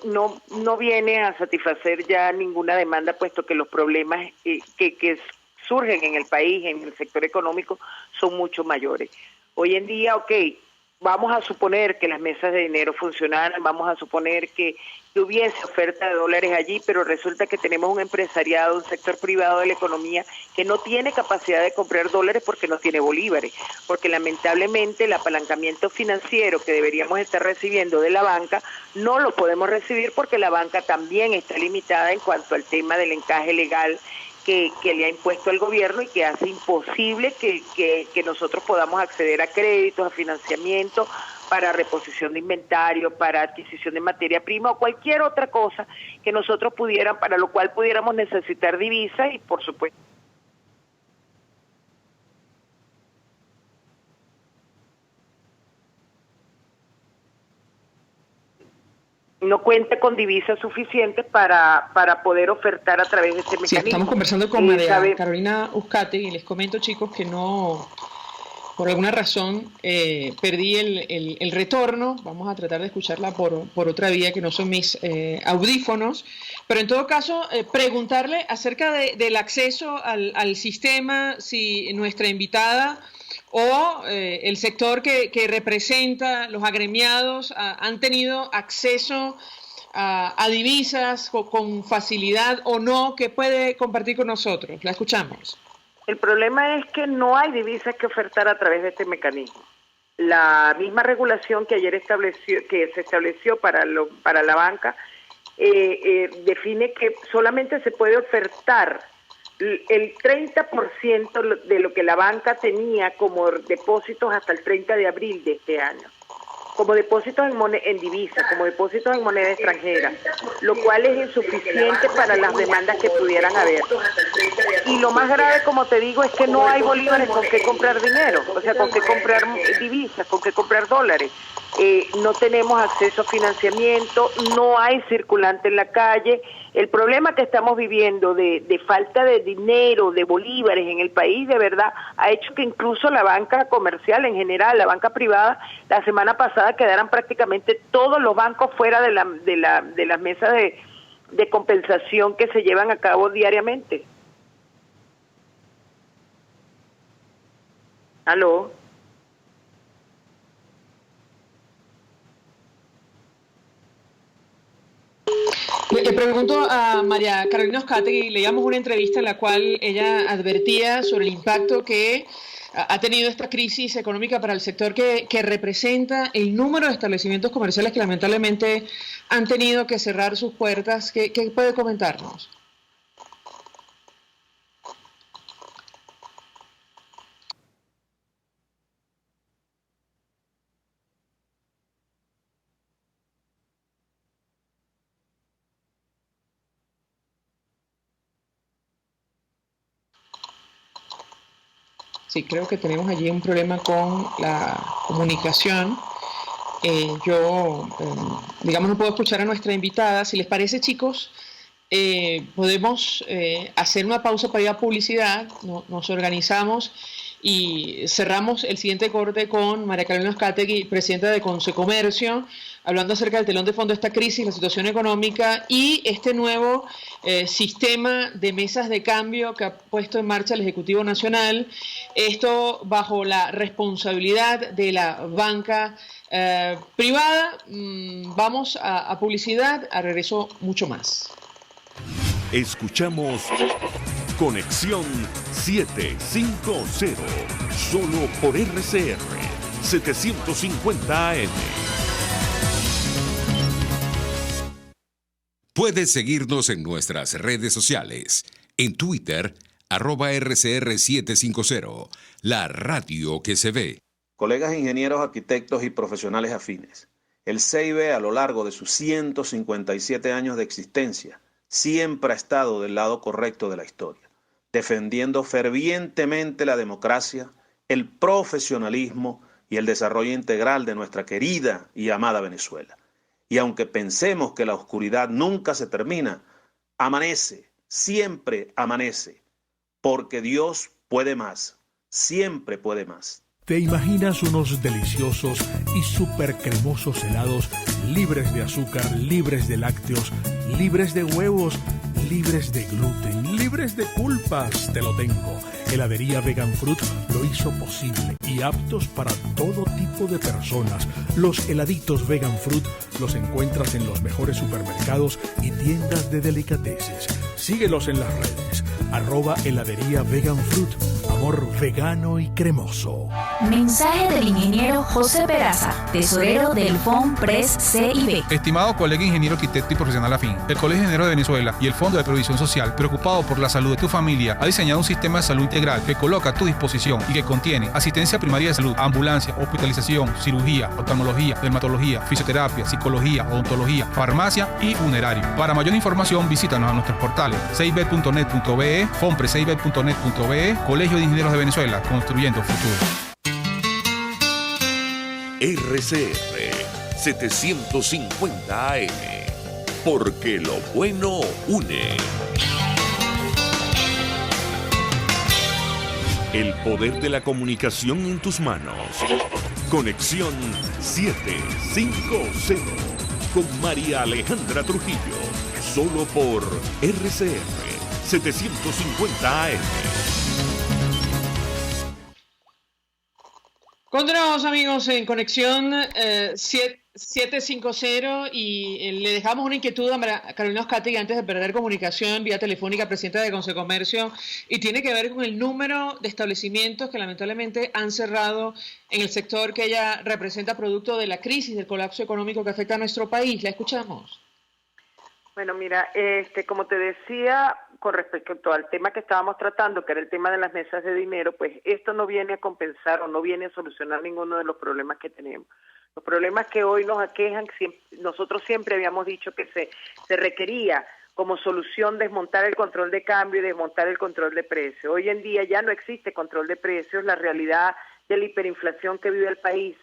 no viene a satisfacer ya ninguna demanda, puesto que los problemas que surgen en el país, en el sector económico, son mucho mayores. Hoy en día, vamos a suponer que las mesas de dinero funcionaran, vamos a suponer que hubiese oferta de dólares allí, pero resulta que tenemos un empresariado, un sector privado de la economía que no tiene capacidad de comprar dólares porque no tiene bolívares, porque lamentablemente el apalancamiento financiero que deberíamos estar recibiendo de la banca no lo podemos recibir porque la banca también está limitada en cuanto al tema del encaje legal que le ha impuesto el gobierno y que hace imposible que nosotros podamos acceder a créditos, a financiamiento para reposición de inventario, para adquisición de materia prima o cualquier otra cosa que nosotros para lo cual pudiéramos necesitar divisas y por supuesto no cuenta con divisas suficientes para poder ofertar a través de este mecanismo. Sí, estamos conversando con María Carolina Uzcategui y les comento, chicos, que no, por alguna razón, perdí el retorno. Vamos a tratar de escucharla por otra vía que no son mis audífonos. Pero en todo caso, preguntarle acerca del acceso al sistema, si nuestra invitada o el sector que representa los agremiados han tenido acceso a divisas con facilidad o no, que puede compartir con nosotros. La escuchamos. El problema es que no hay divisas que ofertar a través de este mecanismo. La misma regulación que ayer se estableció para la banca define que solamente se puede ofertar el 30% de lo que la banca tenía como depósitos hasta el 30 de abril de este año, como depósitos en divisa, como depósitos en moneda extranjera, lo cual es insuficiente para las demandas que pudieran haber. Y lo más grave, como te digo, es que no hay bolívares con qué comprar dinero, o sea, con qué comprar divisas, con qué comprar dólares. No tenemos acceso a financiamiento, no hay circulante en la calle. El problema que estamos viviendo de falta de dinero, de bolívares en el país, de verdad, ha hecho que incluso la banca comercial en general, la banca privada, la semana pasada quedaran prácticamente todos los bancos fuera de las mesas de compensación que se llevan a cabo diariamente. ¿Aló? Le pregunto a María Carolina Uzcategui, leíamos una entrevista en la cual ella advertía sobre el impacto que ha tenido esta crisis económica para el sector que representa el número de establecimientos comerciales que lamentablemente han tenido que cerrar sus puertas. ¿Qué puede comentarnos? Sí, creo que tenemos allí un problema con la comunicación. Yo, digamos, no puedo escuchar a nuestra invitada. Si les parece, chicos, podemos hacer una pausa para ir a publicidad. Nos organizamos y cerramos el siguiente corte con María Carolina Uzcategui, presidenta de Consecomercio, hablando acerca del telón de fondo de esta crisis, la situación económica y este nuevo sistema de mesas de cambio que ha puesto en marcha el Ejecutivo Nacional, esto bajo la responsabilidad de la banca privada. Vamos a publicidad, a regreso mucho más. Escuchamos Conexión 750, solo por RCR 750 AM. Puedes seguirnos en nuestras redes sociales. En Twitter, @RCR750, la radio que se ve. Colegas ingenieros, arquitectos y profesionales afines, el CIB a lo largo de sus 157 años de existencia siempre ha estado del lado correcto de la historia, defendiendo fervientemente la democracia, el profesionalismo y el desarrollo integral de nuestra querida y amada Venezuela. Y aunque pensemos que la oscuridad nunca se termina, amanece, siempre amanece, porque Dios puede más, siempre puede más. ¿Te imaginas unos deliciosos y súper cremosos helados libres de azúcar, libres de lácteos, libres de huevos, libres de gluten, libres de culpas? Te lo tengo. Heladería Vegan Fruit lo hizo posible y aptos para todo tipo de personas. Los heladitos Vegan Fruit los encuentras en los mejores supermercados y tiendas de delicateces. Síguelos en las redes. @heladería Vegan Fruit. Amor vegano y cremoso. Mensaje del ingeniero José Peraza, tesorero del FONPRES CIB. Estimado colega ingeniero, arquitecto y profesional afín, el Colegio de Ingenieros de Venezuela y el Fondo de Previsión Social, preocupado por la salud de tu familia, ha diseñado un sistema de salud integral que coloca a tu disposición y que contiene asistencia primaria de salud, ambulancia, hospitalización, cirugía, oftalmología, dermatología, fisioterapia, psicología, odontología, farmacia y funerario. Para mayor información, visítanos a nuestros portales cib.net.be, fonprescib.net.be, Colegio de Ingenieros de Venezuela, construyendo futuro. RCR 750 AM, porque lo bueno une. El poder de la comunicación en tus manos. Conexión 750 con María Alejandra Trujillo, solo por RCR 750 AM. Continuamos, amigos, en Conexión 750 y le dejamos una inquietud a Carolina Oscategui antes de perder comunicación vía telefónica, presidenta de Consecomercio, y tiene que ver con el número de establecimientos que lamentablemente han cerrado en el sector que ella representa producto de la crisis, del colapso económico que afecta a nuestro país. La escuchamos. Bueno, mira, como te decía, con respecto al tema que estábamos tratando, que era el tema de las mesas de dinero, pues esto no viene a compensar o no viene a solucionar ninguno de los problemas que tenemos. Los problemas que hoy nos aquejan, nosotros siempre habíamos dicho que se requería como solución desmontar el control de cambio y desmontar el control de precios. Hoy en día ya no existe control de precios, la realidad de la hiperinflación que vive el país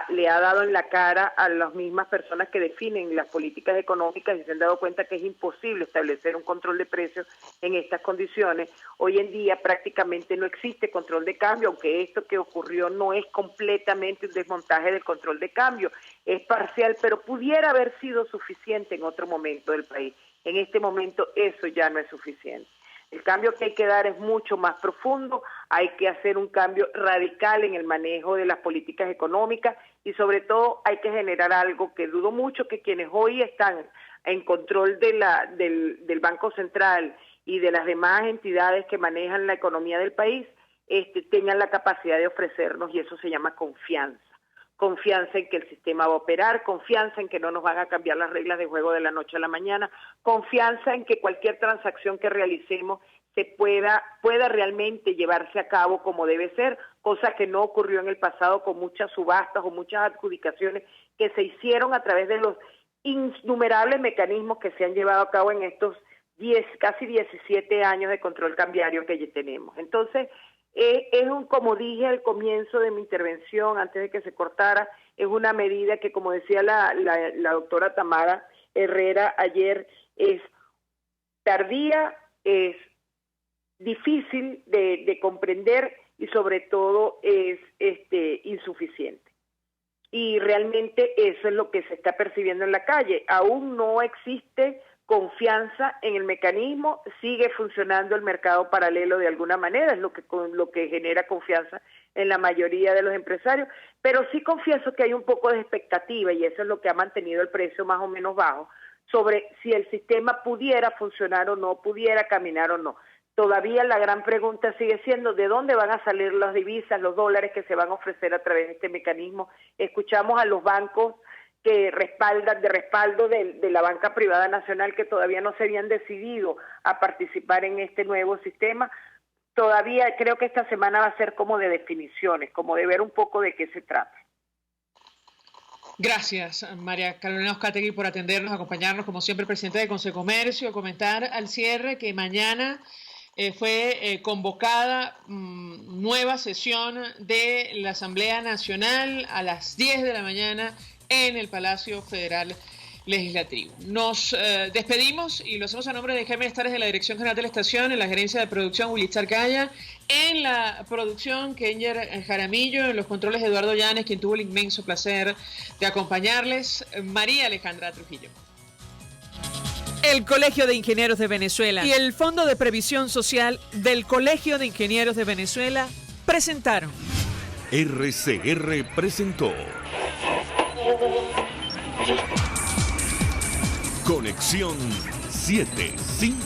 le ha dado en la cara a las mismas personas que definen las políticas económicas y se han dado cuenta que es imposible establecer un control de precios en estas condiciones. Hoy en día prácticamente no existe control de cambio, aunque esto que ocurrió no es completamente un desmontaje del control de cambio, es parcial, pero pudiera haber sido suficiente en otro momento del país. En este momento eso ya no es suficiente. El cambio que hay que dar es mucho más profundo, hay que hacer un cambio radical en el manejo de las políticas económicas y sobre todo hay que generar algo que dudo mucho que quienes hoy están en control del Banco Central y de las demás entidades que manejan la economía del país tengan la capacidad de ofrecernos, y eso se llama confianza. Confianza en que el sistema va a operar, confianza en que no nos van a cambiar las reglas de juego de la noche a la mañana, confianza en que cualquier transacción que realicemos se pueda realmente llevarse a cabo como debe ser, cosa que no ocurrió en el pasado con muchas subastas o muchas adjudicaciones que se hicieron a través de los innumerables mecanismos que se han llevado a cabo en estos casi 17 años de control cambiario que ya tenemos. Entonces, como dije al comienzo de mi intervención, antes de que se cortara, es una medida que, como decía la doctora Tamara Herrera ayer, es tardía, es difícil de comprender y sobre todo es insuficiente. Y realmente eso es lo que se está percibiendo en la calle. Aún no existe confianza en el mecanismo, sigue funcionando el mercado paralelo de alguna manera, es lo que genera confianza en la mayoría de los empresarios, pero sí confieso que hay un poco de expectativa, y eso es lo que ha mantenido el precio más o menos bajo, sobre si el sistema pudiera funcionar o no, pudiera caminar o no. Todavía la gran pregunta sigue siendo ¿de dónde van a salir las divisas, los dólares que se van a ofrecer a través de este mecanismo? Escuchamos a los bancos que de respaldo de la banca privada nacional que todavía no se habían decidido a participar en este nuevo sistema. Todavía creo que esta semana va a ser como de definiciones, como de ver un poco de qué se trata. Gracias, María Carolina Oscategui, por atendernos, acompañarnos, como siempre, presidente de Consecomercio. Comentar al cierre que mañana fue convocada nueva sesión de la Asamblea Nacional a las 10 de la mañana en el Palacio Federal Legislativo. Nos despedimos y lo hacemos a nombre de Jaime Estares de la Dirección General de la Estación, en la gerencia de producción Willitzar Calla, en la producción Kenger Jaramillo, en los controles Eduardo Llanes, quien tuvo el inmenso placer de acompañarles, María Alejandra Trujillo. El Colegio de Ingenieros de Venezuela y el Fondo de Previsión Social del Colegio de Ingenieros de Venezuela presentaron. RCR presentó Conexión 750.